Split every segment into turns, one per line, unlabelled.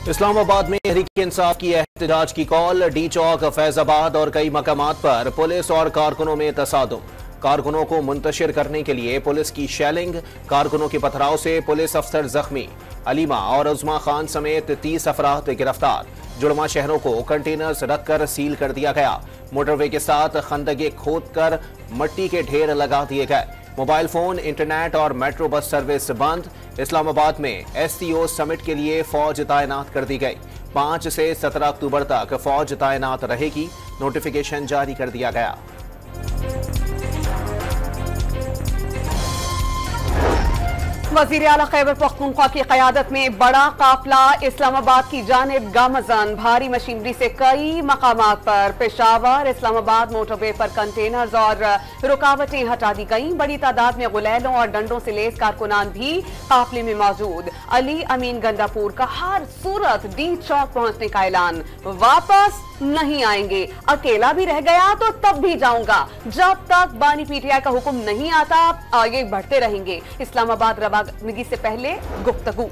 इस्लामाबाद में तहरीक इंसाफ की एहतजाज की कॉल। डी चौक, फैजाबाद और कई मकामात पर पुलिस और कारकुनों में तसादुम। कारकुनों को मुंतशिर करने के लिए पुलिस की शेलिंग। कारकुनों के पथराव से पुलिस अफसर जख्मी। अलीमा और उज़मा खान समेत 30 अफराद गिरफ्तार। जुड़वा शहरों को कंटेनर्स रखकर सील कर दिया गया। मोटरवे के साथ खंदगे खोद कर मट्टी के ढेर लगा दिए गए। मोबाइल फोन, इंटरनेट और मेट्रो बस सर्विस बंद। इस्लामाबाद में SCO समिट के लिए फौज तैनात कर दी गई। 5 से 17 अक्टूबर तक फौज तैनात रहेगी। नोटिफिकेशन जारी कर दिया गया।
वज़ीर आला खैबर पख्तूनख्वा की क़यादत में बड़ा काफिला इस्लामाबाद की जानिब गामज़न। भारी मशीनरी से कई मकामात पर पेशावर इस्लामाबाद मोटरवे पर कंटेनर्स और रुकावटें हटा दी गईं। बड़ी तादाद में गुलैलों और डंडों से लेस कारकुनान भी काफिले में मौजूद। अली अमीन गंडापुर का हर सूरत डी चौक पहुंचने का ऐलान। वापस नहीं आएंगे, अकेला भी रह गया तो तब भी जाऊंगा। जब तक बानी PTI का हुक्म नहीं आता आगे बढ़ते रहेंगे। इस्लामाबाद रवानगी से पहले गुफ्तगू।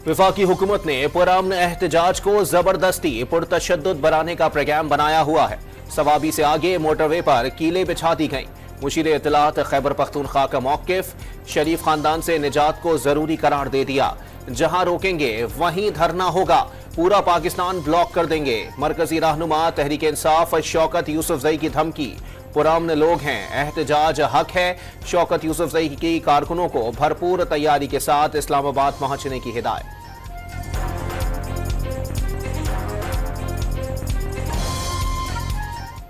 वफाकी हुकूमत ने पुरअमन एहतजाज को जबरदस्ती पुरतशद्दुद बनाने का प्रोग्राम बनाया हुआ है। सवाबी से आगे मोटरवे पर कीले बिछा दी गई। मुशीर इत्तलात खैबर पख्तूनख्वा का मौकिफ, शरीफ खानदान से निजात को जरूरी करार दे दिया। जहां रोकेंगे वहीं धरना होगा। पूरा पाकिस्तान ब्लॉक कर देंगे। मरकजी रहनुमा तहरीक इंसाफ शौकत यूसुफजई की धमकी। पुरअमन लोग हैं, एहतजाज हक है। शौकत यूसुफजई की कारकुनों को भरपूर तैयारी के साथ इस्लामाबाद पहुंचने की हिदायत।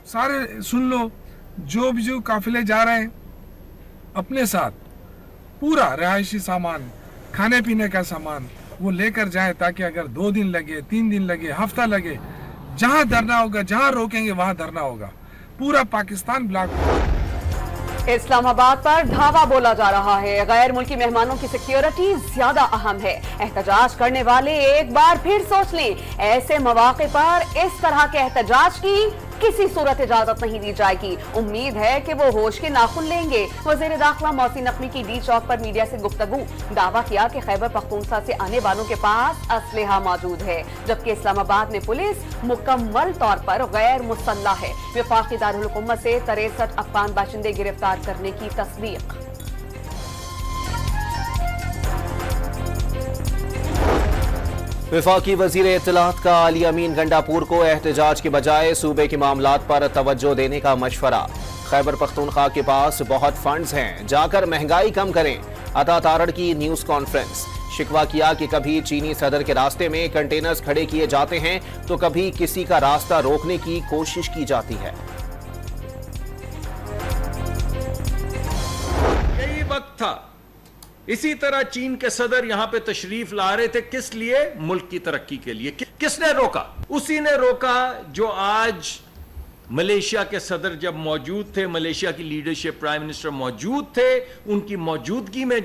सारे सुन लो, जो काफिले जा रहे हैं अपने साथ पूरा रिहायशी सामान, खाने पीने का सामान वो लेकर जाए, ताकि अगर 2 दिन लगे, 3 दिन लगे, हफ्ता लगे, जहां धरना होगा, जहां रोकेंगे वहां धरना होगा। पूरा पाकिस्तान ब्लॉक होगा।
इस्लामाबाद पर धावा बोला जा रहा है। गैर मुल्की मेहमानों की सिक्योरिटी ज्यादा अहम है। एहतजाज करने वाले एक बार फिर सोच लें। ऐसे मौके पर इस तरह के एहतजाज की किसी सूरत इजाजत नहीं दी जाएगी। उम्मीद है कि वो होश के नाखुन लेंगे। वज़ीर दाखिला मोहसिन नकवी की डी चौक पर मीडिया से गुफ्तगू। दावा किया कि खैबर पख्तूनख्वा से आने वालों के पास असलहा मौजूद है, जबकि इस्लामाबाद में पुलिस मुकम्मल तौर पर गैर मुसल्लह है। वफाकी दारुल हुकूमत से 63 अफगान बाशिंदे गिरफ्तार करने की तस्दीक।
वफाकी वजीर इत्तलात का अली अमीन गंडापुर को एहतजाज के बजाय सूबे के मामलात पर तवज्जो देने का मशवरा। खैबर पख्तूनख्वा के पास बहुत फंड्स हैं, जाकर महंगाई कम करें। अता तारड़ की न्यूज कॉन्फ्रेंस। शिकवा किया कि कभी चीनी सदर के रास्ते में कंटेनर्स खड़े किए जाते हैं तो कभी किसी का रास्ता रोकने की कोशिश की जाती है।
यही वक्त था, इसी तरह चीन के सदर यहां पे तशरीफ ला रहे थे। किस लिए? मुल्क की तरक्की के लिए। किसने रोका? उसी ने रोका जो आज मलेशिया के सदर जब मौजूद थे, मलेशिया की लीडरशिप, प्राइम मिनिस्टर मौजूद थे, उनकी मौजूदगी में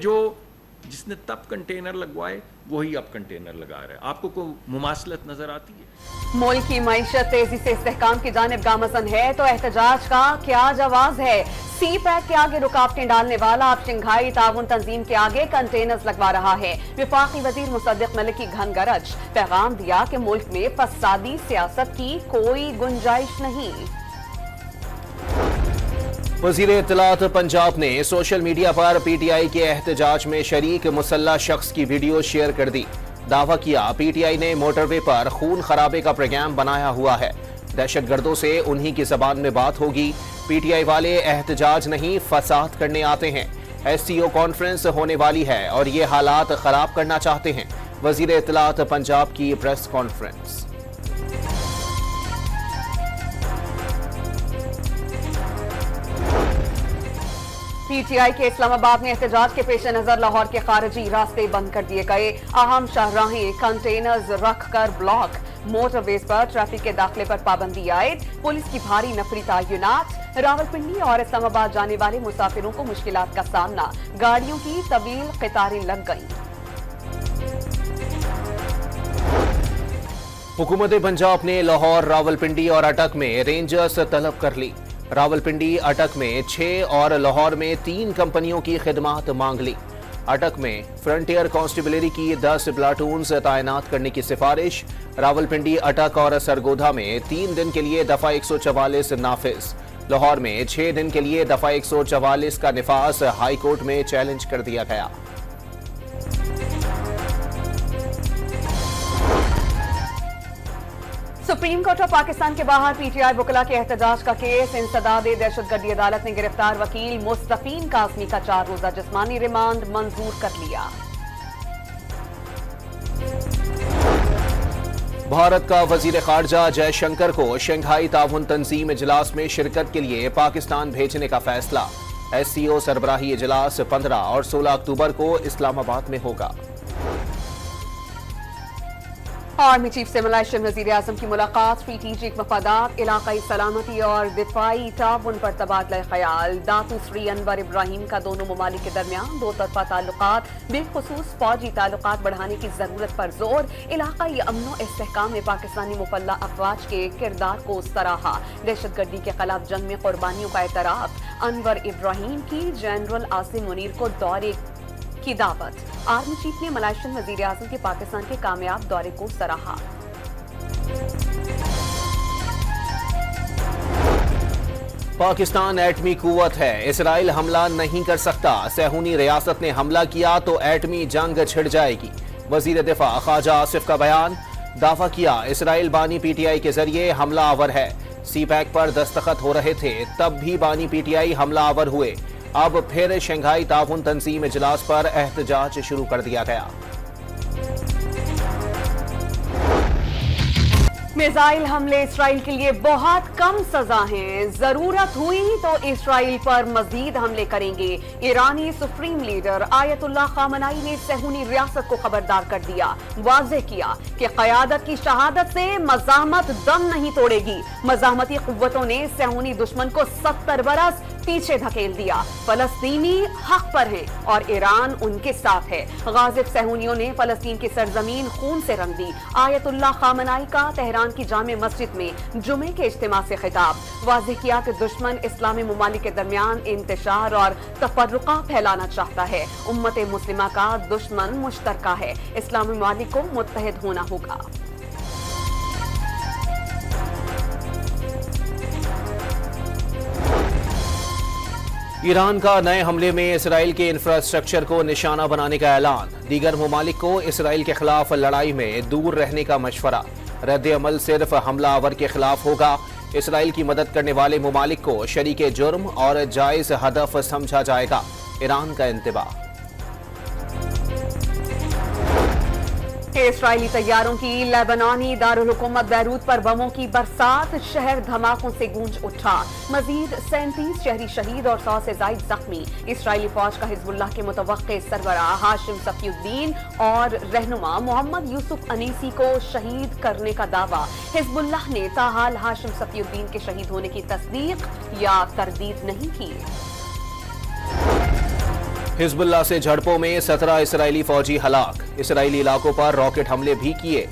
जिसने तब कंटेनर लगवाए वही अब कंटेनर लगा रहे। आपको कोई मुमासलत नजर आती है?
मुल्क की मईशत तेजी से इस्तेहकाम की जानिब गामज़न है तो एहतजाज का क्या जवाब है? CPEC के आगे रुकावटें डालने वाला अब शंघाई ताउन तंजीम के आगे कंटेनर्स लगवा रहा है। वफाकी वजीर मुसद्दिक मलिक की घन गरज। पैगाम दिया कि मुल्क में फसादी सियासत की कोई गुंजाइश नहीं।
वज़ीर इत्तलात पंजाब ने सोशल मीडिया पर PTI के एहतजाज में शरीक मुसल्लह शख्स की वीडियो शेयर कर दी। दावा किया PTI ने मोटरवे पर खून खराबे का प्रोग्राम बनाया हुआ है। दहशतगर्दों से उन्हीं की जबान में बात होगी। PTI वाले एहतजाज नहीं, फसाद करने आते हैं। SCO कॉन्फ्रेंस होने वाली है और ये हालात खराब करना चाहते हैं। वज़ीर इत्तलात पंजाब की प्रेस कॉन्फ्रेंस।
PTI के इस्लामाबाद में एहतजाज के पेश नजर लाहौर के खारजी रास्ते बंद कर दिए गए। अहम शाहराहें कंटेनर्स रख कर ब्लॉक। मोटरवेज पर ट्रैफिक के दाखिले पर पाबंदी आयद। पुलिस की भारी नफरी तैनात। रावलपिंडी और इस्लामाबाद जाने वाले मुसाफिरों को मुश्किलात का सामना। गाड़ियों की तवील कतारें लग गई।
हुकूमत पंजाब ने लाहौर, रावलपिंडी और अटक में रेंजर्स तलब कर ली। रावलपिंडी, अटक में 6 और लाहौर में 3 कंपनियों की खिदमात मांग ली। अटक में फ्रंटियर कांस्टेबलरी की 10 प्लाटून्स तैनात करने की सिफारिश। रावलपिंडी, अटक और सरगोधा में 3 दिन के लिए दफा 144 नाफिज। लाहौर में 6 दिन के लिए दफा 144 का निफाज हाईकोर्ट में चैलेंज कर दिया गया।
सुप्रीम कोर्ट ऑफ पाकिस्तान के बाहर पीटीआई वकला के एहतजाज का केस। इंसदाद दहशतगर्दी अदालत ने गिरफ्तार वकील मुस्तफीन कासमी का 4 रोजा जिस्मानी रिमांड मंजूर कर लिया।
भारत का वजीर खारजा जयशंकर को शंघाई ताउन तंजीम इजलास में शिरकत के लिए पाकिस्तान भेजने का फैसला। SCO सरबराही इजलास 15 और 16 अक्टूबर को इस्लामाबाद में होगा।
आर्मी चीफ से मलेशियन वज़ीर-ए-आज़म की मुलाकात। स्ट्रेटेजिक मफादात, इलाकाई सलामती और दिफाई ताउन पर तबादला ख्याल। दातू श्री अनवर इब्राहिम का दोनों ममालिक के दरमियान 2 तरफा ताल्लुकात, बिलखुसूस फौजी ताल्लुकात बढ़ाने की जरूरत पर जोर। इलाकाई अमनो इस्तेहकाम में पाकिस्तानी मुफल्ला अफवाज के किरदार को सराहा। दहशतगर्दी के खिलाफ जंग में कुर्बानियों का एतराफ। अनवर इब्राहिम की जनरल आसिम मुनीर को दौरे की दावत। आर्मी चीफ ने मलेशियन वज़ीर-ए-आज़म के पाकिस्तान के कामयाब दौरे को सराहा।
पाकिस्तान एटमी कुव्वत है, इसराइल हमला नहीं कर सकता। सहूनी रियासत ने हमला किया तो एटमी जंग छिड़ जाएगी। वजीर दिफा ख्वाजा आसिफ का बयान। दावा किया इसराइल बानी PTI के जरिए हमला आवर है। CPEC पर दस्तखत हो रहे थे तब भी बानी PTI हमला आवर हुए। अब फिर शंघाई ताउन तंजीम इजलास पर एहतजाज शुरू कर दिया गया।
मिसाइल हमले इसराइल के लिए बहुत कम सजा हैं। जरूरत हुई तो इसराइल पर मजीद हमले करेंगे। ईरानी सुप्रीम लीडर आयतुल्लाह खामनाई ने सहूनी रियासत को खबरदार कर दिया। वाज़ेह किया कि क़यादत की शहादत से मज़ाहमत दम नहीं तोड़ेगी। मज़ाहमती क़ुव्वतों ने सहूनी दुश्मन को 70 बरस पीछे धकेल दिया। फलस्तीनी हक पर हैं और ईरान उनके साथ है। गाज़िब सहूनियों ने फलस्तीन की सरजमीन खून से रंग दी। आयतुल्लाह खामनाई का तेहरान की जामे मस्जिद में जुमे के इज्तिमा से खिताब। वाज़ेह किया कि दुश्मन इस्लामी मुमालिक के दरमियान इंतशार और तफर्रुका फैलाना चाहता है। उम्मत मुस्लिमा का दुश्मन मुश्तरका है। इस्लामी मुमालिक को मुत्तहिद होना होगा।
ईरान का नए हमले में इसराइल के इंफ्रास्ट्रक्चर को निशाना बनाने का ऐलान। दीगर मुमालिक को इसराइल के खिलाफ लड़ाई में दूर रहने का मशवरा। रद्द अमल सिर्फ हमलावर के खिलाफ होगा। इसराइल की मदद करने वाले मुमालिक को शरीके जुर्म और जायज हदफ समझा जाएगा। ईरान का इंतबाह।
इसराइली तैयारों की लेबनानी दारुल हुकूमत बैरूत पर बमों की बरसात। शहर धमाकों से गूंज उठा। मजीद 37 शहरी शहीद और 100 से ज्यादा जख्मी। इसराइली फौज का हिजबुल्लाह के मुतवक्के सरबराह हाशिम सफीउद्दीन और रहनुमा मोहम्मद यूसुफ अनीसी को शहीद करने का दावा। हिजबुल्लाह ने ताहाल हाशिम सफीउद्दीन के शहीद होने की तस्दीक या तरदीद नहीं की।
हिजबुल्लाह से झड़पों में 17 इसराइली फौजी हलाक। इसराइली इलाकों पर रॉकेट हमले भी किए।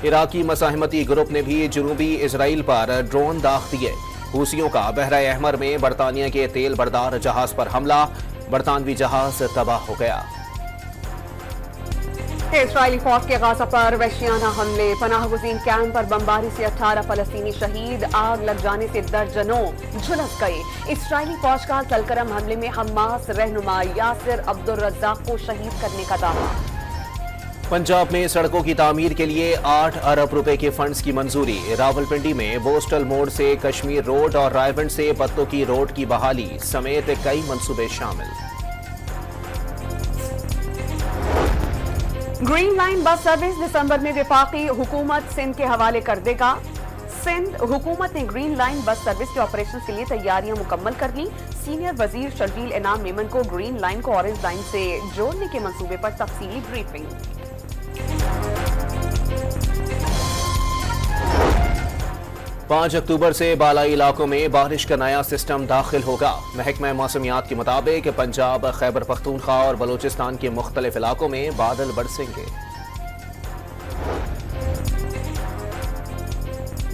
इराकी मसाहमती ग्रुप ने भी जनूबी इसराइल पर ड्रोन दाग दिए। हूसियों का बहरा अहमर में बरतानिया के तेल बरदार जहाज पर हमला। बरतानवी जहाज तबाह हो गया।
इसराइली फौज के गाजा पर वहशियाना हमले। पनाहगुज़ीन कैंप पर बमबारी से 18 फलस्तीनी शहीद। आग लग जाने से दर्जनों झुलस गए। इसराइली फौज का तलकरम हमले में हमास रहनुमा यासिर अब्दुल रज़्ज़ाक को शहीद करने का दावा।
पंजाब में सड़कों की तामीर के लिए 8 अरब रुपए के फंड्स की मंजूरी। रावलपिंडी में बोस्टल मोड़ से कश्मीर रोड और रायबंड से पत्तों की रोड की बहाली समेत कई मंसूबे शामिल।
ग्रीन लाइन बस सर्विस दिसंबर में विफाकी हुकूमत सिंध के हवाले कर देगा। सिंध हुकूमत ने ग्रीन लाइन बस सर्विस के ऑपरेशन के लिए तैयारियां मुकम्मल कर ली। सीनियर वजीर शर्जील इनाम मेमन को ग्रीन लाइन को ऑरेंज लाइन से जोड़ने के मंसूबे पर तफसीली ब्रीफिंग।
5 अक्टूबर से बालाई इलाकों में बारिश का नया सिस्टम दाखिल होगा। महकमा मौसमियात के मुताबिक पंजाब, खैबर पख्तूनख्वा और बलूचिस्तान के मुख्तलिफ इलाकों में बादल बरसेंगे।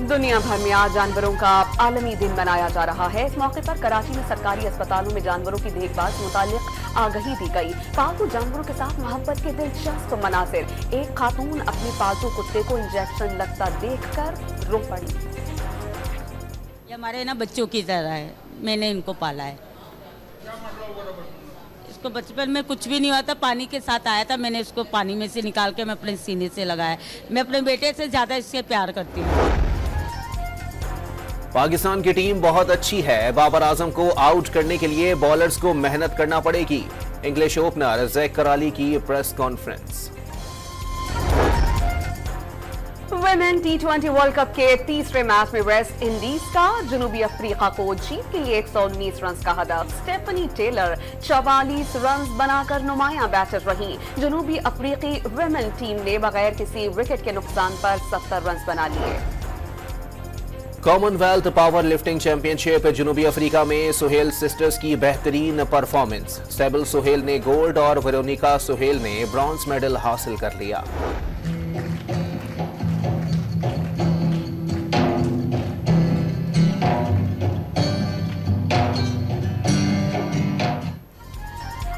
दुनिया भर में आज जानवरों का आलमी दिन मनाया जा रहा है। इस मौके पर कराची में सरकारी अस्पतालों में जानवरों की देखभाल से मुताल्लिक आगाही दी गई। पालतू जानवरों के साथ मोहब्बत के दिलचस्प मनासिर। एक खातून अपने पालतू कुत्ते को इंजेक्शन लगता देखकर रो पड़ी।
ये हमारे ना बच्चों की तरह है, मैंने इनको पाला है। इसको बचपन में कुछ भी नहीं हुआ था, पानी के साथ आया था, मैंने इसको पानी में से निकाल के मैं अपने सीने से लगाया। मैं अपने बेटे से ज़्यादा इससे प्यार करती हूँ।
पाकिस्तान की टीम बहुत अच्छी है, बाबर आजम को आउट करने के लिए बॉलर्स को मेहनत करना पड़ेगी। इंग्लिश ओपनर ज़ैक कराली की प्रेस कॉन्फ्रेंस।
वुमेन टी20 वर्ल्ड कप के तीसरे मैच में वेस्ट इंडीज का जनूबी अफ्रीका को जीत के लिए 119 रन का हदफ। स्टेफनी टेलर 44 रन बनाकर नुमायां बैटर रही। जनूबी अफ्रीकी वुमेन टीम ने बगैर किसी विकेट के नुकसान पर 70 रन बना लिए।
कॉमनवेल्थ पावर लिफ्टिंग चैंपियनशिप जनूबी अफ्रीका में सुहेल सिस्टर्स की बेहतरीन परफॉर्मेंस। सेबल सुहेल ने गोल्ड और वेरोनिका सुहेल ने ब्रॉन्ज मेडल हासिल कर लिया।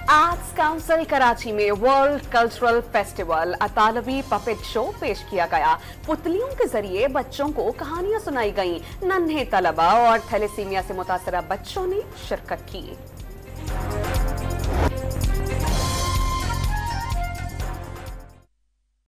आर्ट्स काउंसिल कराची में वर्ल्ड कल्चरल फेस्टिवल अतालवी पपेट शो पेश किया गया। पुतलियों के जरिए बच्चों को कहानियां सुनाई गईं। नन्हे तलबा और थैलेसीमिया से मुतासरा बच्चों ने शिरकत की।